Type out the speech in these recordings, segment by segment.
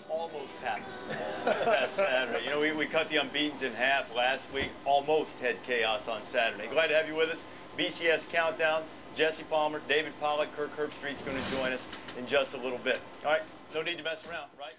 almost happened. Saturday. You know, we cut the unbeatens in half last week. Almost had chaos on Saturday. Glad to have you with us. BCS Countdown. Jesse Palmer, David Pollock, Kirk Herbstreit's going to join us in just a little bit. All right, no need to mess around, right?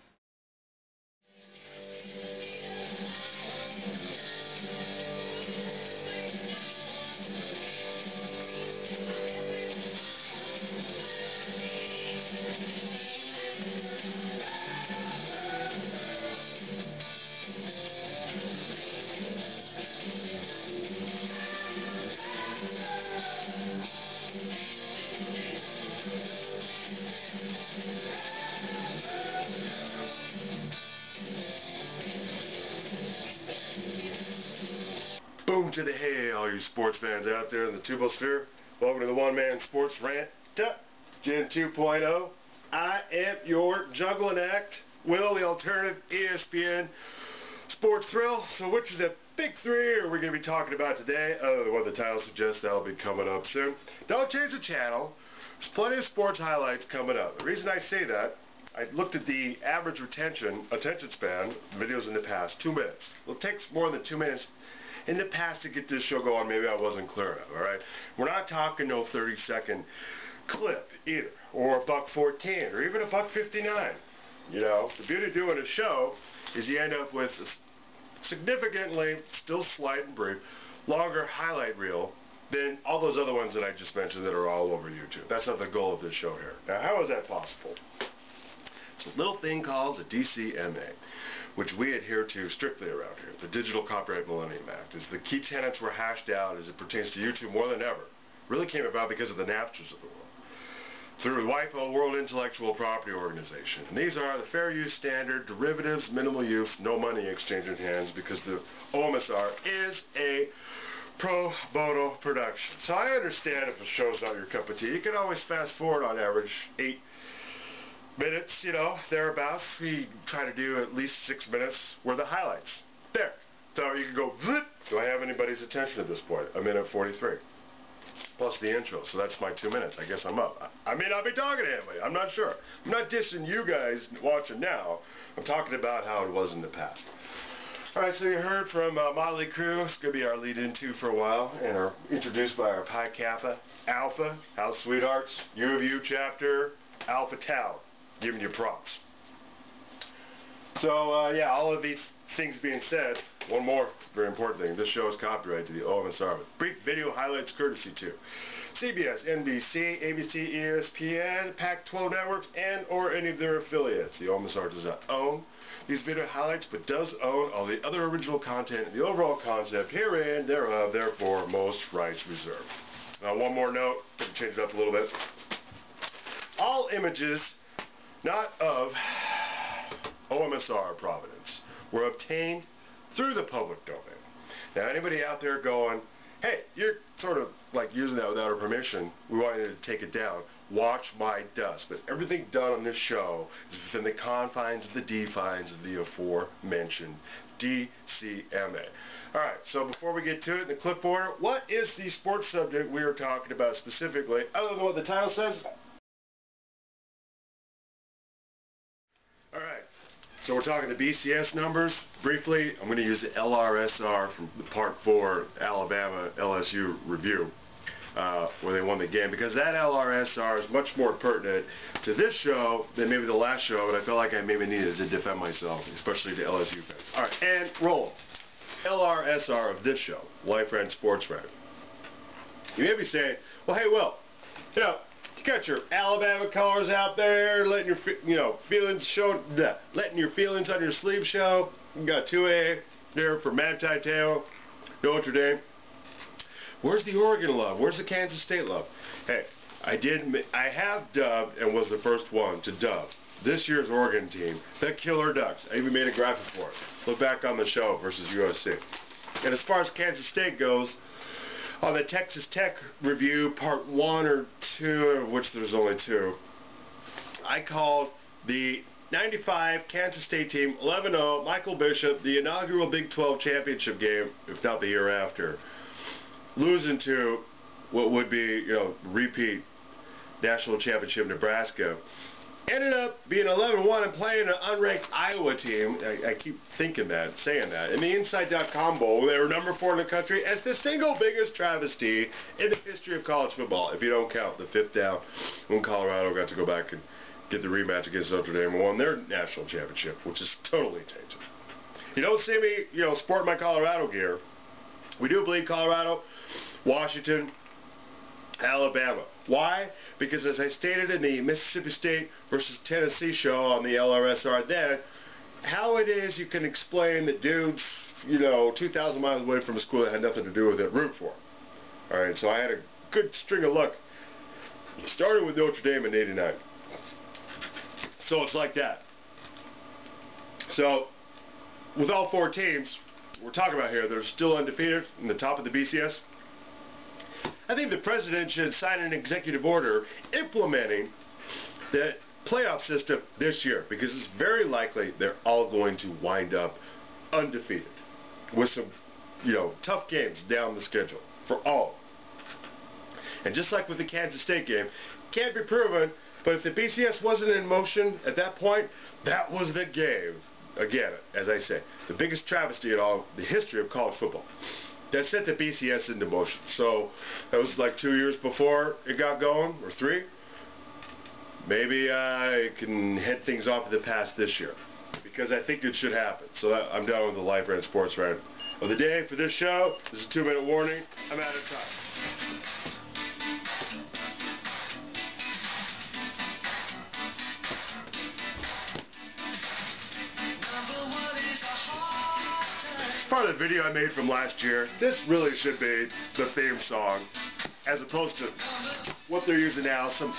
Boom to the hay, all you sports fans out there in the Tubosphere. Welcome to the One Man Sports Rant, Gen 2.0. I am your juggling act, Will, the alternative ESPN sports thrill. So which is the big three are we going to be talking about today? Other than what the title suggests, that'll be coming up soon. Don't change the channel. There's plenty of sports highlights coming up. The reason I say that, I looked at the average attention span, videos in the past, 2 minutes. Well, it takes more than 2 minutes in the past to get this show going. Maybe I wasn't clear enough, alright? We're not talking no 30-second clip either, or $1.14, or even $1.59. You know, the beauty of doing a show is you end up with a significantly, still slight and brief, longer highlight reel than all those other ones that I just mentioned that are all over YouTube. That's not the goal of this show here. Now, how is that possible? It's a little thing called the DCMA, which we adhere to strictly around here. The Digital Copyright Millennium Act. Is the key tenets were hashed out as it pertains to YouTube more than ever. Really came about because of the Napsters of the world. Through WIPO, World Intellectual Property Organization. And these are the fair use standard, derivatives, minimal use, no money exchange in hands, because the OMSR is a pro bono production. So I understand if a show's not your cup of tea. You can always fast forward on average 8 minutes, you know, thereabouts. We try to do at least 6 minutes worth of highlights. There. So you can go, do I have anybody's attention at this point? A minute 43. Plus the intro, so that's my 2 minutes. I guess I'm up. I may not be talking to anybody. I'm not sure. I'm not dissing you guys watching now. I'm talking about how it was in the past. Alright, so you heard from Motley Crue. It's going to be our lead-into for a while, and are introduced by our Pi Kappa Alpha House Sweethearts, U of U chapter, Alpha Tau. Giving you props. So, yeah, all of these things being said, one more very important thing. This show is copyrighted to the OMSR with brief video highlights courtesy to CBS, NBC, ABC, ESPN, Pac-12 networks, and or any of their affiliates. The OMSR does not own these video highlights, but does own all the other original content and the overall concept herein, thereof, therefore, most rights reserved. Now, one more note, going to change it up a little bit. All images not of OMSR provenance were obtained through the public domain. Now, anybody out there going, hey, you're sort of like using that without our permission, we want you to take it down, watch my dust. But everything done on this show is within the confines of the defines of the aforementioned DCMA. Alright, so before we get to it in the clipboard, what is the sports subject we are talking about specifically, other than what the title says? Alright, so we're talking the BCS numbers. Briefly, I'm going to use the LRSR from the Part 4 Alabama LSU review, where they won the game, because that LRSR is much more pertinent to this show than maybe the last show, but I felt like I maybe needed to defend myself, especially to LSU fans. Alright, and roll. LRSR of this show, Life Rant Sports Rant. You may be saying, well, hey, Will, you know, you got your Alabama colors out there, letting your feelings show, letting your feelings on your sleeve show. You got 2A there for Manti Te'o, Notre Dame. Where's the Oregon love? Where's the Kansas State love? Hey, I have dubbed and was the first one to dub this year's Oregon team the Killer Ducks. I even made a graphic for it. Look back on the show versus USC. And as far as Kansas State goes, on the Texas Tech review, part 1 or 2, of which there's only 2, I called the 95 Kansas State team 11-0, Michael Bishop, the inaugural Big 12 championship game, if not the year after, losing to what would be, repeat national championship Nebraska ended up being 11-1 and playing an unranked Iowa team. I keep thinking that, saying that. In the Inside.com Bowl, they were number 4 in the country as the single biggest travesty in the history of college football, if you don't count the 5th down when Colorado got to go back and get the rematch against Notre Dame and won their national championship, which is totally tainted. You don't see me, sporting my Colorado gear. We do bleed Colorado, Washington, Alabama. Why? Because as I stated in the Mississippi State versus Tennessee show on the LRSR then, how it is you can explain the dudes, 2,000 miles away from a school that had nothing to do with it, root for. Alright, so I had a good string of luck, starting with Notre Dame in '89. So it's like that. So, with all 4 teams we're talking about here, they're still undefeated in the top of the BCS. I think the president should sign an executive order implementing the playoff system this year, because it's very likely they're all going to wind up undefeated with some, tough games down the schedule for all. And just like with the Kansas State game, can't be proven, but if the BCS wasn't in motion at that point, that was the game. Again, as I say, the biggest travesty in all the history of college football. That set the BCS into motion. So that was like 2 years before it got going, or 3. Maybe I can head things off to the past this year, because I think it should happen. So I'm done with the Life Rant Sports Rant of the day for this show. This is a 2-minute warning. I'm out of time. Part of the video I made from last year. This really should be the theme song, as opposed to what they're using now, some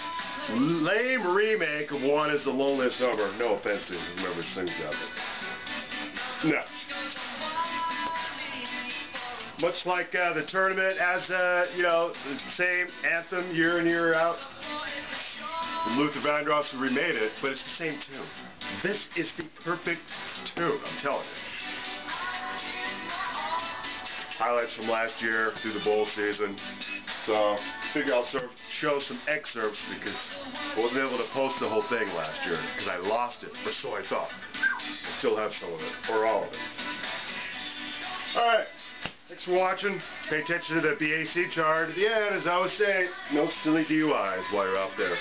lame remake of One is the Loneliest Number. No offense to whoever sings that, but no. Much like the tournament has the same anthem year in, year out. Luther Vandross remade it, but it's the same tune. This is the perfect tune, I'm telling you. Highlights from last year through the bowl season. So I figure I'll show some excerpts, because I wasn't able to post the whole thing last year because I lost it, or so I thought. I still have some of it, or all of it. Alright, thanks for watching. Pay attention to the BAC chart. At the end, as I always say, no silly DUIs while you're out there.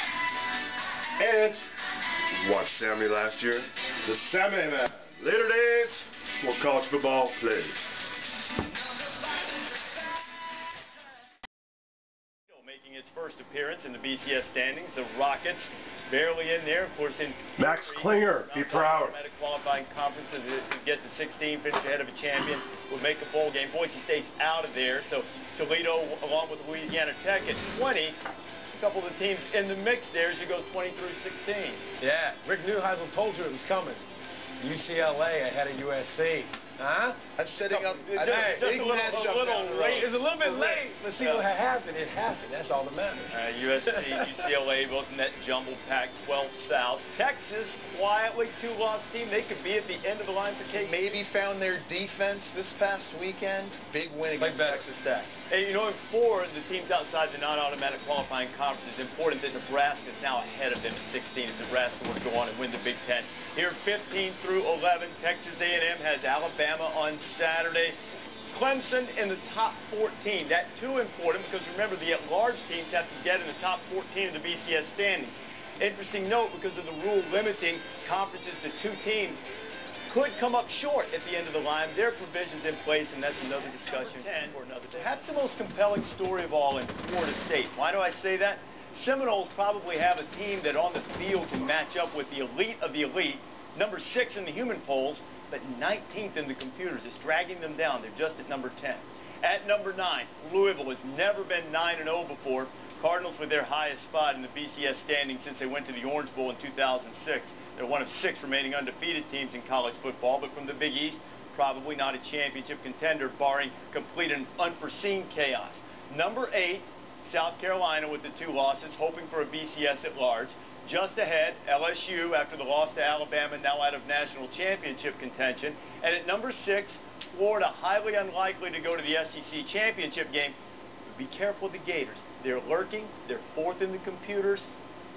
And watch Sammy last year. The Sammy Man. Later days, more college football plays. Making its first appearance in the BCS standings, the Rockets barely in there, of course. In Max Klinger, be proud. Qualifying conferences to get to 16, finish ahead of a champion, would make a bowl game. Boise State's out of there, so Toledo, along with Louisiana Tech, at 20. A couple of the teams in the mix there as you go 20 through 16. Yeah, Rick Neuheisel told you it was coming. UCLA ahead of USC. Huh? That's setting up just a little late. It's a little bit late. Let's see what happened. It happened. That's all that matters. USC, UCLA, both in that jumbled Pac-12 South. Texas, quietly, 2-loss team. They could be at the end of the line for K. Maybe found their defense this past weekend. Big win against Texas Tech. Hey, for the teams outside the non-automatic qualifying conference, it's important that Nebraska is now ahead of them at 16 if Nebraska were to go on and win the Big Ten. Here, 15 through 11, Texas A&M has Alabama on Saturday. Clemson in the top 14. That too important, because remember, the at-large teams have to get in the top 14 of the BCS standings. Interesting note, because of the rule limiting conferences to 2 teams, could come up short at the end of the line. There are provisions in place, and that's another discussion for another day. Perhaps the most compelling story of all in Florida State. Why do I say that? Seminoles probably have a team that on the field can match up with the elite of the elite, number 6 in the human polls, but 19th in the computers. It's dragging them down. They're just at number 10. At number 9, Louisville has never been 9-0 before. Cardinals with their highest spot in the BCS standing since they went to the Orange Bowl in 2006. They're one of 6 remaining undefeated teams in college football, but from the Big East, probably not a championship contender, barring complete and unforeseen chaos. Number 8, South Carolina with the 2 losses, hoping for a BCS at large. Just ahead, LSU after the loss to Alabama, now out of national championship contention. And at number 6, Florida, highly unlikely to go to the SEC championship game. Be careful of the Gators. They're lurking. They're 4th in the computers.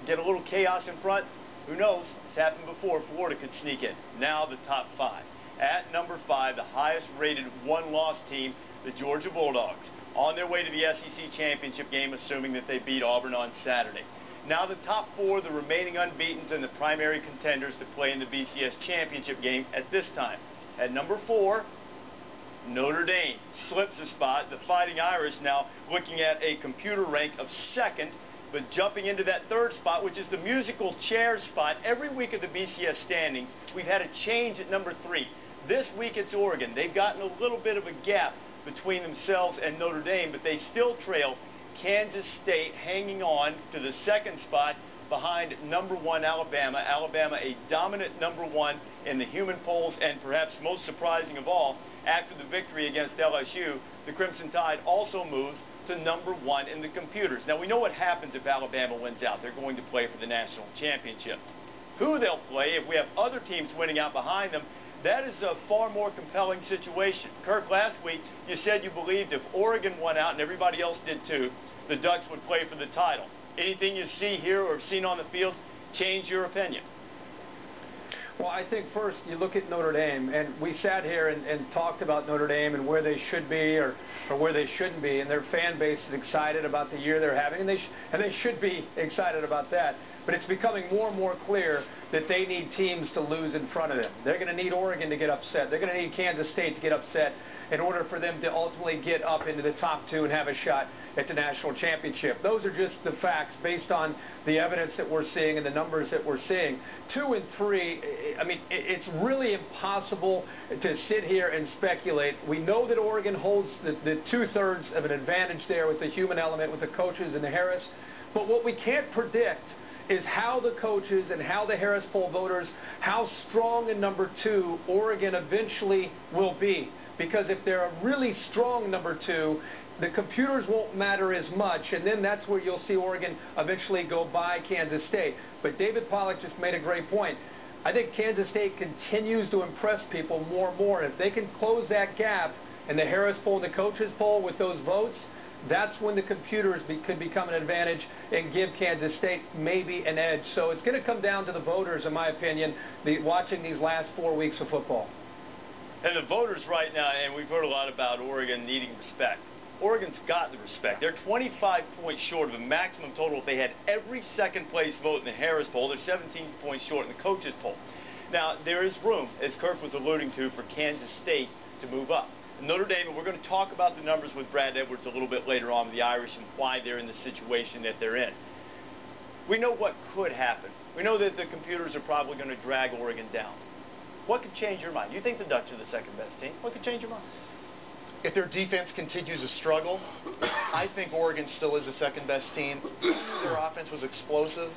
Get a little chaos in front. Who knows? It's happened before. Florida could sneak in. Now the top 5. At number 5, the highest-rated one-loss team, the Georgia Bulldogs, on their way to the SEC championship game, assuming that they beat Auburn on Saturday. Now the top 4, the remaining unbeatens and the primary contenders to play in the BCS championship game at this time. At number 4, Notre Dame slips a spot. The Fighting Irish now looking at a computer rank of 2nd, but jumping into that 3rd spot, which is the musical chairs spot. Every week of the BCS standings, we've had a change at number 3. This week it's Oregon. They've gotten a little bit of a gap between themselves and Notre Dame, but they still trail Kansas State, hanging on to the 2nd spot behind number 1 Alabama. Alabama a dominant number 1 in the human polls, and perhaps most surprising of all, after the victory against LSU, the Crimson Tide also moves to number 1 in the computers. Now we know what happens if Alabama wins out. They're going to play for the national championship. Who they'll play, if we have other teams winning out behind them, that is a far more compelling situation. Kirk, last week you said you believed if Oregon won out, and everybody else did too, the Ducks would play for the title. Anything you see here or have seen on the field change your opinion? Well, I think first you look at Notre Dame, and we sat here and talked about Notre Dame and where they should be or where they shouldn't be, and their fan base is excited about the year they're having, and they should be excited about that. But it's becoming more and more clear that they need teams to lose in front of them. They're going to need Oregon to get upset. They're going to need Kansas State to get upset in order for them to ultimately get up into the top 2 and have a shot at the national championship. Those are just the facts based on the evidence that we're seeing and the numbers that we're seeing. 2 and 3, I mean, it's really impossible to sit here and speculate. We know that Oregon holds the 2/3 of an advantage there with the human element, with the coaches and the Harris. But what we can't predict is how the coaches and how the Harris poll voters, how strong in number 2 Oregon eventually will be. Because if they're a really strong number 2, the computers won't matter as much, and then that's where you'll see Oregon eventually go by Kansas State. But David Pollack just made a great point. I think Kansas State continues to impress people more and more. If they can close that gap in the Harris poll and the coaches poll with those votes, that's when the computers could become an advantage and give Kansas State maybe an edge. So it's going to come down to the voters, in my opinion, watching these last 4 weeks of football. And the voters right now, and we've heard a lot about Oregon needing respect. Oregon's got the respect. They're 25 points short of a maximum total if they had every second-place vote in the Harris poll. They're 17 points short in the coaches poll. Now, there is room, as Kirk was alluding to, for Kansas State to move up. Notre Dame, and we're going to talk about the numbers with Brad Edwards a little bit later on with the Irish and why they're in the situation that they're in. We know what could happen. We know that the computers are probably going to drag Oregon down. What could change your mind? You think the Ducks are the second-best team. What could change your mind? If their defense continues to struggle, I think Oregon still is the second-best team. Their offense was explosive.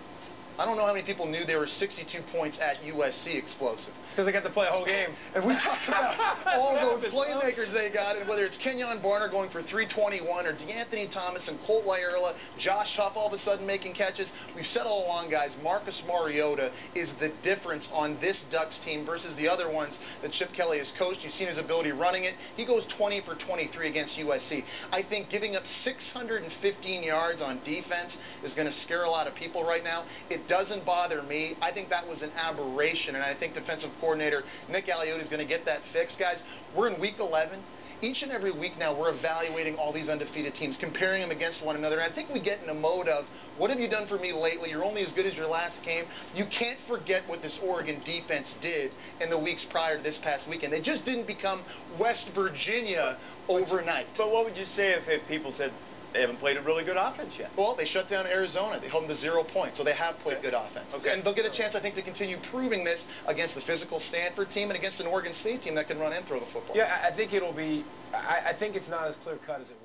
I don't know how many people knew they were 62 points at USC explosive. Because they got to play a whole game. And we talked about all those playmakers they got, and whether it's Kenyon Barner going for 321 or DeAnthony Thomas and Colt Lyerla, Josh Huff all of a sudden making catches. We've said all along, guys, Marcus Mariota is the difference on this Ducks team versus the other ones that Chip Kelly has coached. You've seen his ability running it. He goes 20 for 23 against USC. I think giving up 615 yards on defense is going to scare a lot of people right now. It doesn't bother me. I think that was an aberration, and I think defensive coordinator Nick Aliotti is going to get that fixed. Guys, we're in week 11. Each and every week now we're evaluating all these undefeated teams, comparing them against one another. And I think we get in a mode of, what have you done for me lately? You're only as good as your last game. You can't forget what this Oregon defense did in the weeks prior to this past weekend. They just didn't become West Virginia overnight. But what would you say if people said they haven't played a really good offense yet? Well, they shut down Arizona. They held them to 0 points, so they have played good offense. Okay. And they'll get a chance, I think, to continue proving this against the physical Stanford team and against an Oregon State team that can run and throw the football. Yeah, I think it'll be. I think it's not as clear cut as it was.